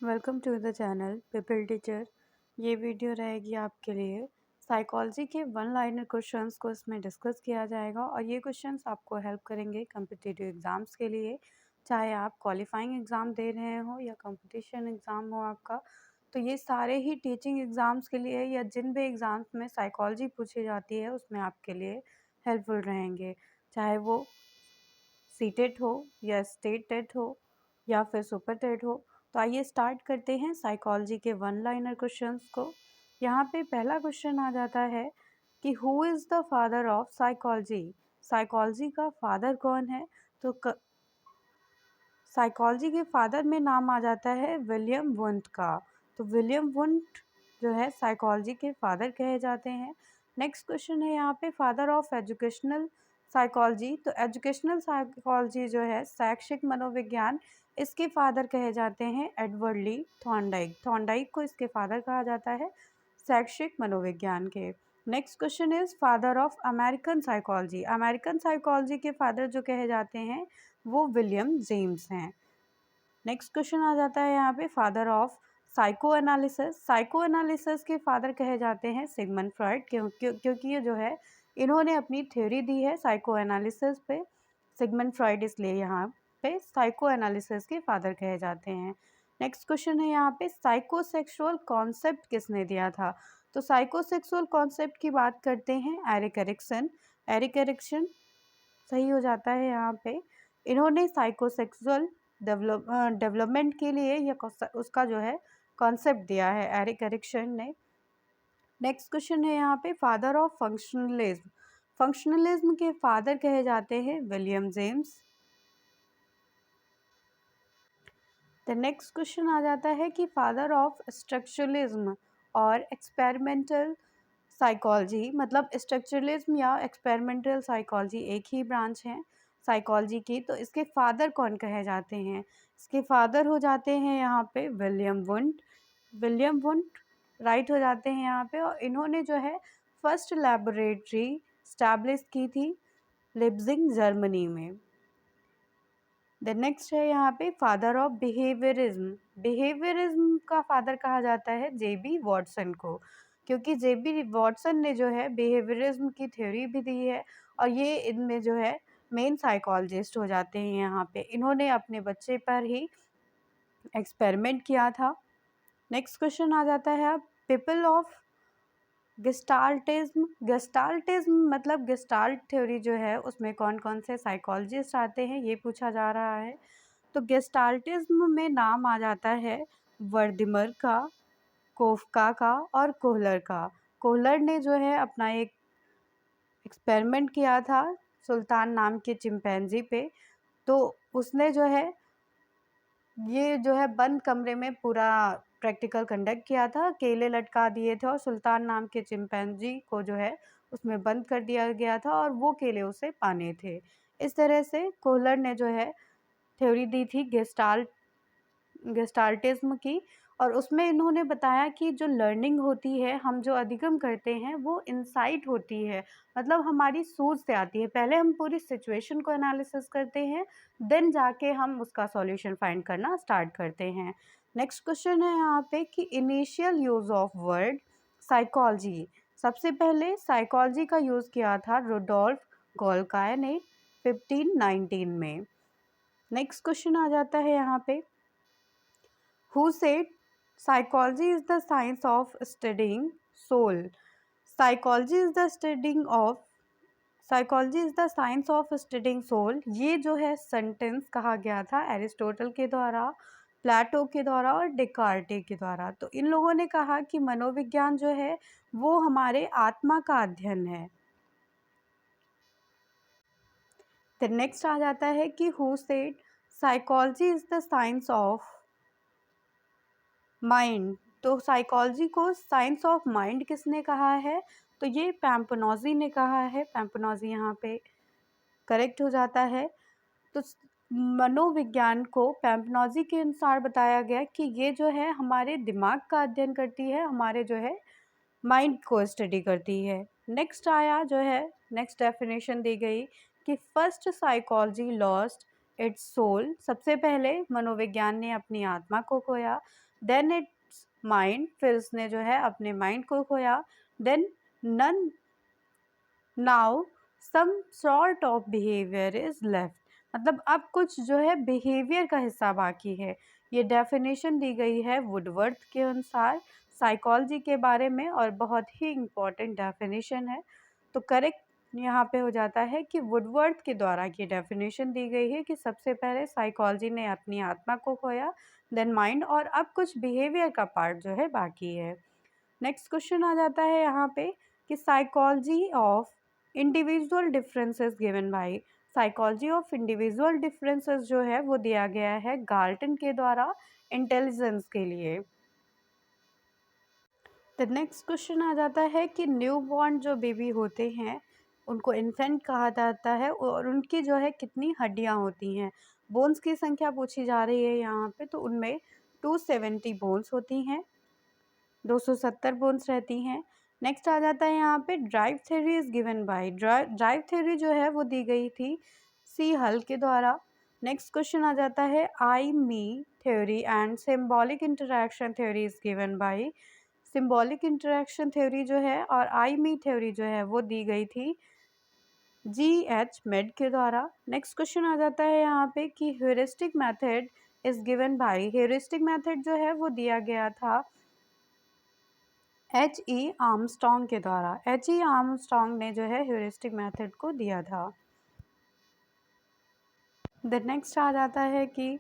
Welcome to the channel people teacher. ये video रहेगी आपके लिए साइकोलॉजी के वन लाइनर क्वेश्चंस को इसमें डिस्कस किया जाएगा और ये क्वेश्चंस आपको हेल्प करेंगे कम्पिटिटिव एग्ज़ाम्स के लिए। चाहे आप क्वालिफाइंग एग्ज़ाम दे रहे हो या कंपटीशन एग्ज़ाम हो आपका, तो ये सारे ही टीचिंग एग्ज़ाम्स के लिए या जिन भी एग्ज़ाम्स में साइकोलॉजी पूछी जाती है उसमें आपके लिए हेल्पफुल रहेंगे। चाहे वो सीटेट हो या स्टेट टेट हो या फिर सुपर टेट हो। तो आइए स्टार्ट करते हैं साइकोलॉजी के वन लाइनर क्वेश्चंस को। यहाँ पे पहला क्वेश्चन आ जाता है कि who is the father of psychology. Psychology का फादर कौन है? तो साइकोलॉजी के फादर में नाम आ जाता है विलियम वुंट का। तो विलियम वुंट जो है साइकोलॉजी के फादर कहे जाते हैं। नेक्स्ट क्वेश्चन है यहाँ पे फादर ऑफ एजुकेशनल साइकोलॉजी। तो एजुकेशनल साइकोलॉजी जो है शैक्षिक मनोविज्ञान, इसके फादर कहे जाते हैं एडवर्ड ली थॉर्नडाइक। थॉर्नडाइक को इसके फादर कहा जाता है शैक्षिक मनोविज्ञान के। Next question is father of American psychology. American psychology के फादर जो कहे जाते हैं वो विलियम जेम्स हैं। नेक्स्ट क्वेश्चन आ जाता है यहाँ पे father of psycho analysis. Psycho analysis के फादर कहे जाते हैं सिगमंड फ्रॉइड, क्योंकि ये जो है इन्होंने अपनी थ्योरी दी है साइको एनालिसिस पे। सिगमंड फ्रॉइड इसलिए यहाँ पे साइको एनालिसिस के फादर कहे जाते हैं। नेक्स्ट क्वेश्चन है यहाँ पे साइकोसेक्सुअल कॉन्सेप्ट किसने दिया था। तो साइकोसेक्सुअल कॉन्सेप्ट की बात करते हैं एरिक एरिक्सन। एरिक एरिक्सन सही हो जाता है यहाँ पे। इन्होंने साइकोसेक्सुअल डेवलपमेंट के लिए या उसका जो है कॉन्सेप्ट दिया है एरिक एरिक्सन ने। नेक्स्ट क्वेश्चन है यहाँ पे फादर ऑफ फंक्शनलिज्म। फंक्शनलिज्म के फादर कहे जाते हैं William James. The next question आ जाता है कि फादर ऑफ स्ट्रक्चरलिज्म और एक्सपेरिमेंटल साइकोलॉजी, मतलब स्ट्रक्चरलिज्म या एक्सपेरिमेंटल साइकोलॉजी एक ही ब्रांच है साइकोलॉजी की। तो इसके फादर कौन कहे जाते हैं? इसके फादर हो जाते हैं यहाँ पे William Wundt. William Wundt right हो जाते हैं यहाँ पे। और इन्होंने जो है फर्स्ट लैबोरेटरी स्टैब्लिश की थी लिप्जिंग जर्मनी में। द नेक्स्ट है यहाँ पे फादर ऑफ बिहेवियरिज्म। बिहेवियरिज्म का फादर कहा जाता है जेबी वॉटसन को, क्योंकि जेबी वॉटसन ने जो है बिहेवियरिज्म की थ्योरी भी दी है और ये इनमें जो है मेन साइकोलॉजिस्ट हो जाते हैं। यहाँ पे इन्होंने अपने बच्चे पर ही एक्सपेरिमेंट किया था। नेक्स्ट क्वेश्चन आ जाता है पीपल ऑफ गेस्टाल्टिज्म। गेस्टाल्टिज्म मतलब गेस्टाल्ट थ्योरी जो है उसमें कौन कौन से साइकोलॉजिस्ट आते हैं ये पूछा जा रहा है। तो गेस्टाल्टिज्म में नाम आ जाता है वर्दिमर का, कोफका का और कोहलर का। कोहलर ने जो है अपना एक एक्सपेरिमेंट किया था सुल्तान नाम के चिंपैंजी पे। तो उसने जो है ये जो है बंद कमरे में पूरा प्रैक्टिकल कंडक्ट किया था, केले लटका दिए थे और सुल्तान नाम के चिंपैंजी को जो है उसमें बंद कर दिया गया था और वो केले उसे पाने थे। इस तरह से कोहलर ने जो है थ्योरी दी थी गेस्टाल्टिज्म की। और उसमें इन्होंने बताया कि जो लर्निंग होती है, हम जो अधिगम करते हैं वो इनसाइट होती है, मतलब हमारी सोच से आती है। पहले हम पूरी सिचुएशन को एनालिसिस करते हैं, देन जाके हम उसका सॉल्यूशन फाइंड करना स्टार्ट करते हैं। नेक्स्ट क्वेश्चन है यहाँ पे कि initial use of word psychology. सबसे पहले साइकोलॉजी का यूज़ किया था रुडोल्फ गोल्काय ने 1519 में। नेक्स्ट क्वेश्चन आ जाता है यहाँ पे Who said psychology is the science of studying soul? Psychology is the studying of Psychology is the science of studying soul। ये जो है सेंटेंस कहा गया था एरिस्टोटल के द्वारा, प्लेटो के द्वारा और डेकार्टे के द्वारा। तो इन लोगों ने कहा कि मनोविज्ञान जो है वो हमारे आत्मा का अध्ययन है। फिर नेक्स्ट आ जाता है कि who said psychology is the science of mind. तो साइकोलॉजी को साइंस ऑफ माइंड किसने कहा है? तो ये पैम्पनोजी ने कहा है। पैम्पनोजी यहाँ पे करेक्ट हो जाता है। तो मनोविज्ञान को पैम्पनोजी के अनुसार बताया गया कि ये जो है हमारे दिमाग का अध्ययन करती है, हमारे जो है माइंड को स्टडी करती है। नेक्स्ट आया जो है नेक्स्ट डेफिनेशन दी गई कि first psychology lost its soul, सबसे पहले मनोविज्ञान ने अपनी आत्मा को खोया, देन इट्स माइंड, फिर उसने जो है अपने माइंड को खोया, then none now some sort of behaviour is left, मतलब अब कुछ जो है बिहेवियर का हिस्सा बाकी है। ये डेफिनेशन दी गई है वुडवर्थ के अनुसार साइकोलॉजी के बारे में और बहुत ही इम्पोर्टेंट डेफिनेशन है। तो करेक्ट यहाँ पे हो जाता है कि वुडवर्थ के द्वारा ये डेफिनेशन दी गई है कि सबसे पहले साइकोलॉजी ने अपनी आत्मा को खोया, देन माइंड, और अब कुछ बिहेवियर का पार्ट जो है बाकी है। नेक्स्ट क्वेश्चन आ जाता है यहाँ पे कि psychology of individual differences given by, psychology of individual differences जो है वो दिया गया है गाल्टन के द्वारा इंटेलिजेंस के लिए। द नेक्स्ट क्वेश्चन आ जाता है कि न्यू बॉर्न जो बेबी होते हैं उनको इन्फेंट कहा जाता है और उनकी जो है कितनी हड्डियां होती हैं, बोन्स की संख्या पूछी जा रही है यहाँ पे। तो उनमें 270 बोन्स होती हैं, 270 बोन्स रहती हैं। नेक्स्ट आ जाता है यहाँ पे drive theory is given bye, drive theory जो है वो दी गई थी सी हल के द्वारा। नेक्स्ट क्वेश्चन आ जाता है I me theory and symbolic interaction theory is given by, symbolic interaction theory जो है और आई मी थ्योरी जो है वो दी गई थी जी एच मेड के द्वारा। नेक्स्ट क्वेश्चन आ जाता है यहाँ पे कि heuristic method is given bye, heuristic method जो है वो दिया गया था एच ई आर्मस्ट्रॉन्ग के द्वारा, एच ई आर्मस्ट्रॉन्ग ने जो है ह्यूरिस्टिक मेथड को दिया था। द नेक्स्ट आ जाता है कि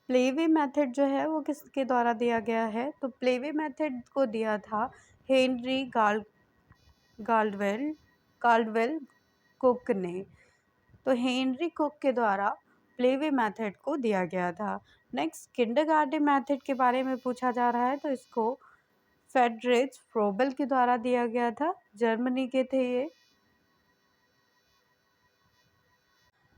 प्लेवे मेथड जो है वो किसके द्वारा दिया गया है, तो प्लेवे मेथड को दिया था हेनरी गाल्डवेल गाल्डवेल कुक ने। तो हेनरी कुक के द्वारा प्लेवे मेथड को दिया गया था। नेक्स्ट किंडरगार्टन मेथड के बारे में पूछा जा रहा है, तो इसको फेडरिच फ्रोबेल के द्वारा दिया गया था, जर्मनी के थे ये।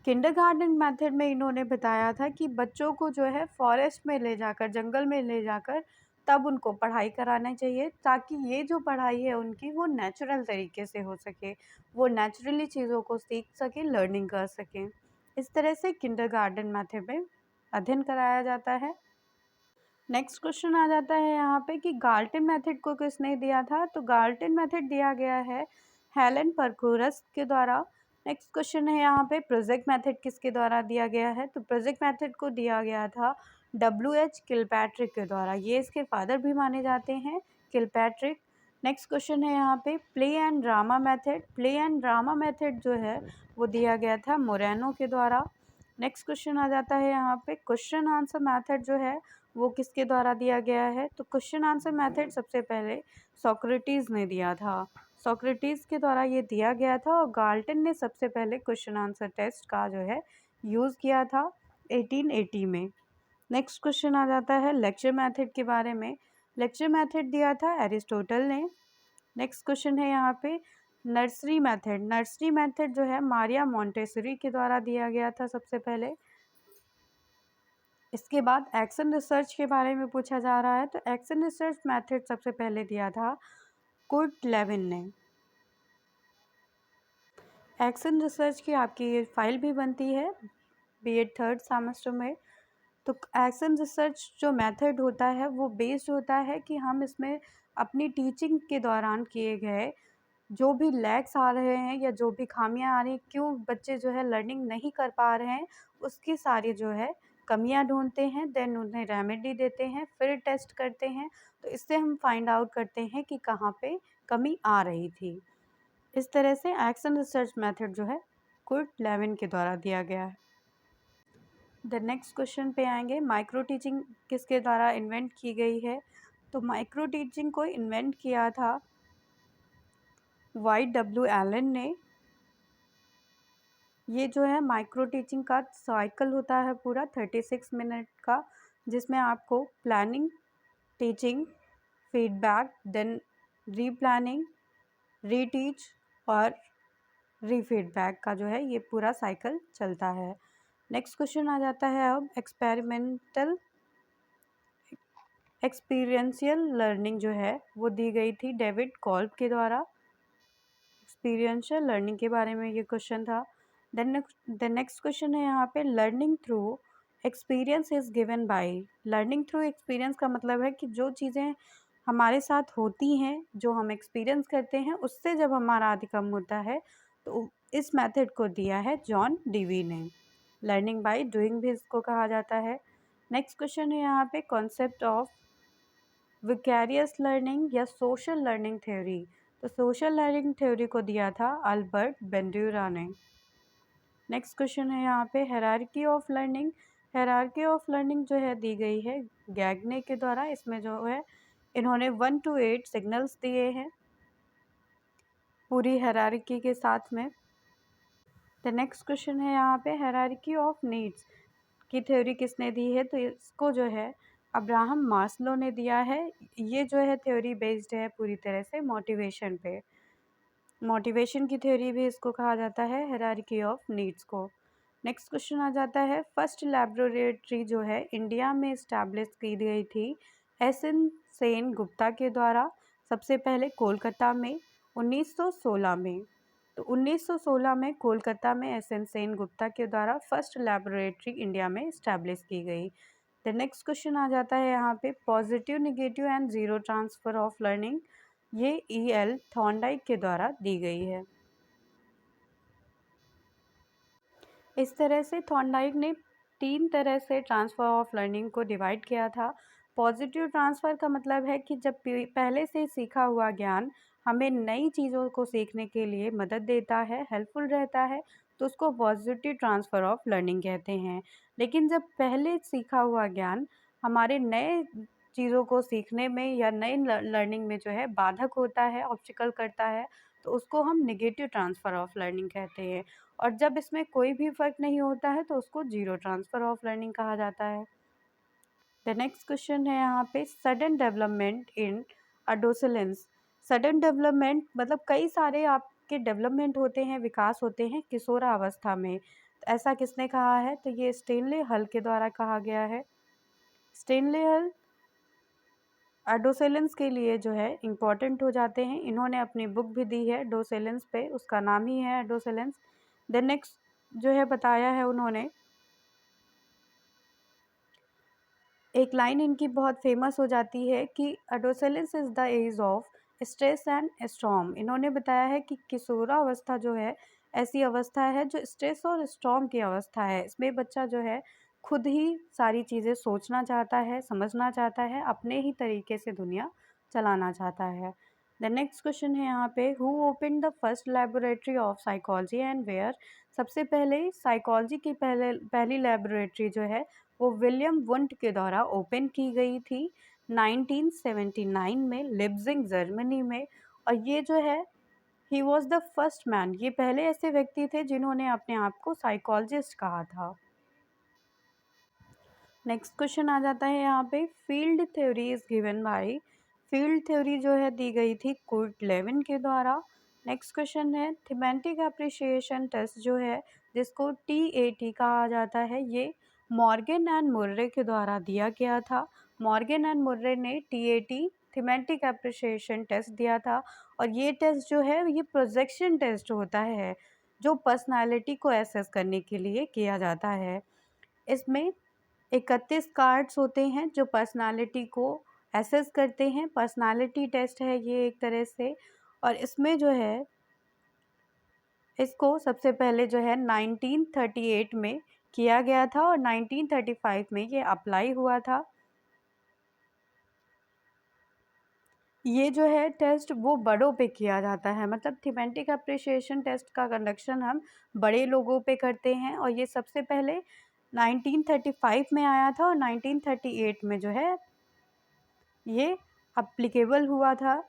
किंडरगार्टन मेथड में इन्होंने बताया था कि बच्चों को जो है फॉरेस्ट में ले जाकर, जंगल में ले जाकर तब उनको पढ़ाई कराना चाहिए, ताकि ये जो पढ़ाई है उनकी वो नेचुरल तरीके से हो सके, वो नेचुरली चीज़ों को सीख सके, लर्निंग कर सकें। इस तरह से किंडरगार्टन मेथड में अध्ययन कराया जाता है। नेक्स्ट क्वेश्चन आ जाता है यहाँ पे कि गाल्टन मेथड को किसने दिया था, तो गाल्टन मेथड दिया गया है हेलन परकुरस के द्वारा। नेक्स्ट क्वेश्चन है यहाँ पे प्रोजेक्ट मेथड किसके द्वारा दिया गया है, तो प्रोजेक्ट मेथड को दिया गया था W.H. किलपैट्रिक के द्वारा, ये इसके फादर भी माने जाते हैं, किलपैट्रिक। नेक्स्ट क्वेश्चन है यहाँ पे play and drama method, play and drama method जो है वो दिया गया था मोरेनो के द्वारा। नेक्स्ट क्वेश्चन आ जाता है यहाँ पे क्वेश्चन आंसर मेथड जो है वो किसके द्वारा दिया गया है, तो क्वेश्चन आंसर मेथड सबसे पहले सोक्रेटिस ने दिया था, सोक्रेटिस के द्वारा ये दिया गया था, और गाल्टन ने सबसे पहले क्वेश्चन आंसर टेस्ट का जो है यूज़ किया था 1880 में। नेक्स्ट क्वेश्चन आ जाता है लेक्चर मेथड के बारे में, लेक्चर मेथड दिया था एरिस्टोटल ने। नेक्स्ट क्वेश्चन है यहाँ पे नर्सरी मेथड, नर्सरी मेथड जो है मारिया मोंटेसरी के द्वारा दिया गया था सबसे पहले। इसके बाद एक्शन रिसर्च के बारे में पूछा जा रहा है, तो एक्शन रिसर्च मेथड सबसे पहले दिया था कुर्ट लेविन ने। एक्शन रिसर्च की आपकी ये फाइल भी बनती है बीएड थर्ड सेमेस्टर में। तो एक्शन रिसर्च जो मेथड होता है वो बेस्ड होता है कि हम इसमें अपनी टीचिंग के दौरान किए गए जो भी लैग्स आ रहे हैं या जो भी खामियां आ रही हैं, क्यों बच्चे जो है लर्निंग नहीं कर पा रहे हैं, उसकी सारी जो है कमियां ढूंढते हैं, देन उन्हें रेमेडी देते हैं, फिर टेस्ट करते हैं। तो इससे हम फाइंड आउट करते हैं कि कहाँ पे कमी आ रही थी। इस तरह से एक्शन रिसर्च मेथड जो है कुर्ट लेविन के द्वारा दिया गया है। द नेक्स्ट क्वेश्चन पे आएंगे माइक्रो टीचिंग किसके द्वारा इन्वेंट की गई है, तो माइक्रो टीचिंग को इन्वेंट किया था Y.W. एलन ने। ये जो है माइक्रो टीचिंग का साइकिल होता है पूरा 36 मिनट का, जिसमें आपको planning, teaching, feedback, then replanning, reteach और रीफीडबैक का जो है ये पूरा साइकिल चलता है। नेक्स्ट क्वेश्चन आ जाता है अब एक्सपेरिमेंटल एक्सपीरियंशियल लर्निंग जो है वो दी गई थी डेविड कॉल्ब के द्वारा। एक्सपीरियंशियल लर्निंग के बारे में ये क्वेश्चन था। देन द नेक्स्ट क्वेश्चन है यहाँ पे learning through experience is given by. Learning through experience का मतलब है कि जो चीज़ें हमारे साथ होती हैं, जो हम एक्सपीरियंस करते हैं, उससे जब हमारा आदिकम होता है, तो इस मेथड को दिया है जॉन डीवी ने। लर्निंग बाय डूइंग भी इसको कहा जाता है। नेक्स्ट क्वेश्चन है यहाँ पे कॉन्सेप्ट ऑफ विकैरियस लर्निंग या सोशल लर्निंग थ्योरी। तो सोशल लर्निंग थ्योरी को दिया था अल्बर्ट बेंड्यूरा ने। नेक्स्ट क्वेश्चन है यहाँ पे hierarchy of learning. Hierarchy of learning जो है दी गई है गैगने के द्वारा। इसमें जो है इन्होंने 1 to 8 सिग्नल्स दिए हैं पूरी हायरार्की के साथ में। द नेक्स्ट क्वेश्चन है यहाँ पे हायरार्की ऑफ नीड्स की थ्योरी किसने दी है? तो इसको जो है अब्राहम मास्लो ने दिया है। ये जो है थ्योरी बेस्ड है पूरी तरह से मोटिवेशन पे। मोटिवेशन की थ्योरी भी इसको कहा जाता है हायरार्की ऑफ नीड्स को। नेक्स्ट क्वेश्चन आ जाता है फर्स्ट लैबोरेटरी जो है इंडिया में इस्टेब्लिश की गई थी एस एन सेन गुप्ता के द्वारा। सबसे पहले कोलकाता में 1916 में। तो 1916 में कोलकाता में एस एन सेन गुप्ता के द्वारा फर्स्ट लैबोरेटरी इंडिया में इस्टेब्लिश की गई। द नेक्स्ट क्वेश्चन आ जाता है यहाँ पे positive negative and zero transfer of learning. ये E.L. थॉर्नडाइक के द्वारा दी गई है। इस तरह से थॉर्नडाइक ने 3 तरह से ट्रांसफ़र ऑफ लर्निंग को डिवाइड किया था। पॉजिटिव ट्रांसफ़र का मतलब है कि जब पहले से सीखा हुआ ज्ञान हमें नई चीज़ों को सीखने के लिए मदद देता है, हेल्पफुल रहता है, तो उसको पॉजिटिव ट्रांसफ़र ऑफ लर्निंग कहते हैं। लेकिन जब पहले सीखा हुआ ज्ञान हमारे नए चीज़ों को सीखने में या नई लर्निंग में जो है बाधक होता है, ऑब्स्टिकल करता है, तो उसको हम नेगेटिव ट्रांसफ़र ऑफ लर्निंग कहते हैं। और जब इसमें कोई भी फ़र्क नहीं होता है तो उसको ज़ीरो ट्रांसफ़र ऑफ लर्निंग कहा जाता है। द नेक्स्ट क्वेश्चन है यहाँ पे sudden development in adolescence. Sudden development मतलब कई सारे आपके डेवलपमेंट होते हैं, विकास होते हैं किशोरावस्था में। तो ऐसा किसने कहा है? तो ये स्टेनले हल के द्वारा कहा गया है। स्टेनले हल एडोसेलेंस के लिए जो है इम्पॉर्टेंट हो जाते हैं। इन्होंने अपनी बुक भी दी है एडोसेलेंस पे, उसका नाम ही है एडोसेलेंस। द नेक्स्ट जो है बताया है उन्होंने, एक लाइन इनकी बहुत फेमस हो जाती है कि adolescence is the age of stress and storm. इन्होंने बताया है कि किशोरावस्था जो है ऐसी अवस्था है जो स्ट्रेस और स्टॉर्म की अवस्था है। इसमें बच्चा जो है खुद ही सारी चीज़ें सोचना चाहता है, समझना चाहता है, अपने ही तरीके से दुनिया चलाना चाहता है। द नेक्स्ट क्वेश्चन है यहाँ पे who open the first laboratory of psychology and where. सबसे पहले साइकोलॉजी की पहली लेबोरेटरी जो है वो विलियम वुंट के द्वारा ओपन की गई थी 1979 में लिप्जिंग जर्मनी में। और ये जो है he was the first man, ये पहले ऐसे व्यक्ति थे जिन्होंने अपने आप को साइकोलॉजिस्ट कहा था। नेक्स्ट क्वेश्चन आ जाता है यहाँ पे field theory is given bye. Field theory जो है दी गई थी कुर्ट लेविन के द्वारा। नेक्स्ट क्वेश्चन है थीमेटिक एप्रिसिएशन टेस्ट जो है जिसको TAT कहा जाता है, ये मॉर्गन एंड मुर्रे के द्वारा दिया गया था। मॉर्गन एंड मुर्रे ने TAT थीमेटिक एप्रिसिएशन टेस्ट दिया था। और ये टेस्ट जो है ये प्रोजेक्शन टेस्ट होता है जो पर्सनालिटी को एसेस करने के लिए किया जाता है। इसमें 31 कार्ड्स होते हैं जो पर्सनालिटी को एसेस करते हैं। पर्सनालिटी टेस्ट है ये एक तरह से। और इसमें जो है इसको सबसे पहले जो है 1938 में किया गया था और 1935 में ये अप्लाई हुआ था। ये जो है टेस्ट वो बड़ों पे किया जाता है, मतलब थीमेटिक एप्रिसिएशन टेस्ट का कंडक्शन हम बड़े लोगों पे करते हैं। और ये सबसे पहले 1935 में आया था और 1938 में जो है ये अप्लीकेबल हुआ था।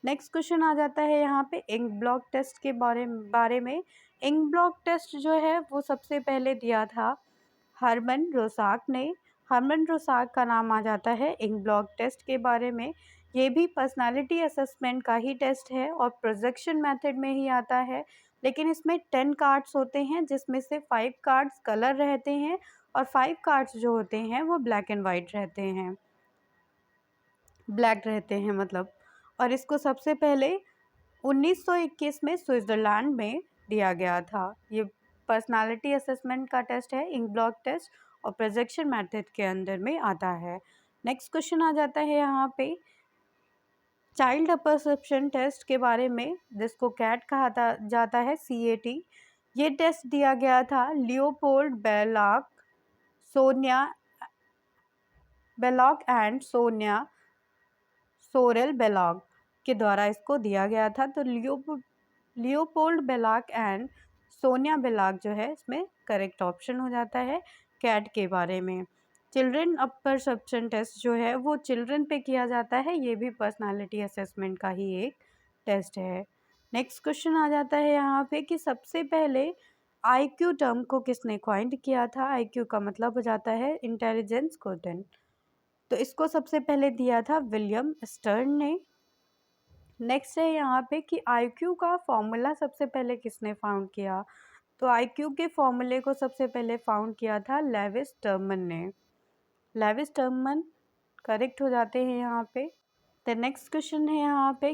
नेक्स्ट क्वेश्चन आ जाता है यहाँ पे इंक ब्लॉक टेस्ट के बारे में। इंक ब्लॉक टेस्ट जो है वो सबसे पहले दिया था हरमन रोसाक ने। हरमन रोसाक का नाम आ जाता है इंक ब्लॉक टेस्ट के बारे में। ये भी पर्सनालिटी असेसमेंट का ही टेस्ट है और प्रोजेक्शन मेथड में ही आता है। लेकिन इसमें 10 कार्ड्स होते हैं जिसमें से 5 कार्ड्स कलर रहते हैं और 5 कार्ड्स जो होते हैं वो ब्लैक एंड वाइट रहते हैं, ब्लैक रहते हैं मतलब। और इसको सबसे पहले 1921 में स्विट्ज़रलैंड में दिया गया था। ये पर्सनालिटी असेसमेंट का टेस्ट है, इंक ब्लॉक टेस्ट और प्रोजेक्शन मेथड के अंदर में आता है। नेक्स्ट क्वेश्चन आ जाता है यहाँ पे चाइल्ड परसेप्शन टेस्ट के बारे में, जिसको कैट कहा जाता है, CAT। ये टेस्ट दिया गया था Leopold Bellak and Sonia sorrel Bellak के द्वारा इसको दिया गया था। तो Leopold Bellak and Sonia Bellak जो है इसमें करेक्ट ऑप्शन हो जाता है कैट के बारे में। चिल्ड्रन परसेप्शन टेस्ट जो है वो चिल्ड्रन पे किया जाता है, ये भी पर्सनालिटी असेसमेंट का ही एक टेस्ट है। नेक्स्ट क्वेश्चन आ जाता है यहाँ पे कि सबसे पहले IQ टर्म को किसने कॉइंड किया था। IQ का मतलब हो जाता है इंटेलिजेंस क्वोटिएंट। तो इसको सबसे पहले दिया था विलियम स्टर्न ने। नेक्स्ट है यहाँ पे कि IQ का फॉर्मूला सबसे पहले किसने फाउंड किया। तो IQ के फॉर्मूले को सबसे पहले फाउंड किया था लेविस टर्मन ने। लेविस टर्मन करेक्ट हो जाते हैं यहाँ पे। द नेक्स्ट क्वेश्चन है यहाँ पे